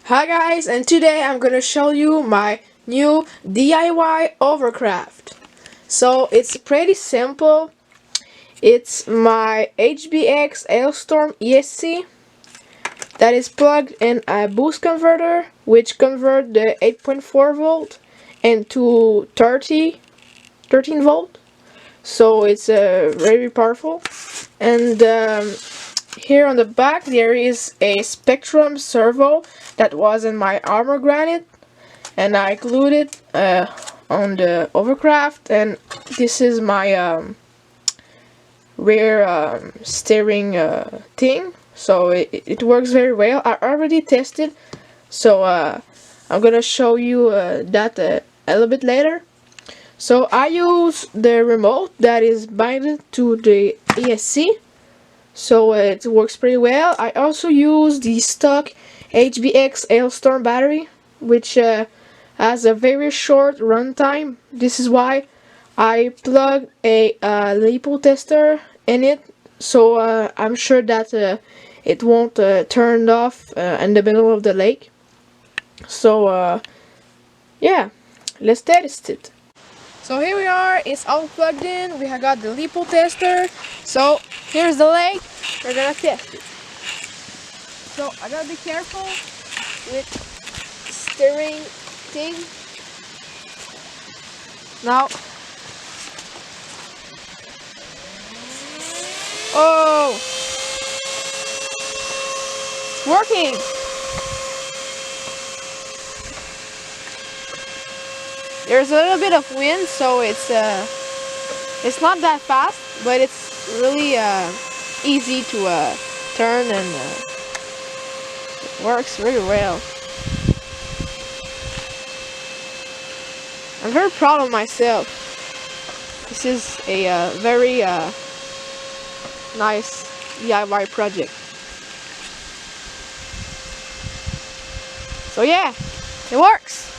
Hi guys, and today I'm gonna show you my new DIY Hovercraft. So it's pretty simple. It's my HBX Hailstorm ESC that is plugged in a boost converter, which convert the 8.4 volt into 13 volt. So it's very powerful. And here on the back there is a Spectrum servo that was in my armor granite, and I glued it on the Hovercraft, and this is my rear steering thing, so it works very well. I already tested, so I'm gonna show you that a little bit later. So I use the remote that is binded to the ESC, so it works pretty well. I also use the stock HBX Hailstorm battery, which has a very short runtime. This is why I plugged a LiPo tester in it, so I'm sure that it won't turn off in the middle of the lake. So yeah, let's test it. So here we are, it's all plugged in. We have got the LiPo tester. So here's the lake. We're gonna test it. So I gotta be careful with steering thing. Now, oh, it's working. There's a little bit of wind, so it's not that fast, but it's really easy to turn, and it works really well. I'm very proud of myself. This is a very nice DIY project. So yeah, it works.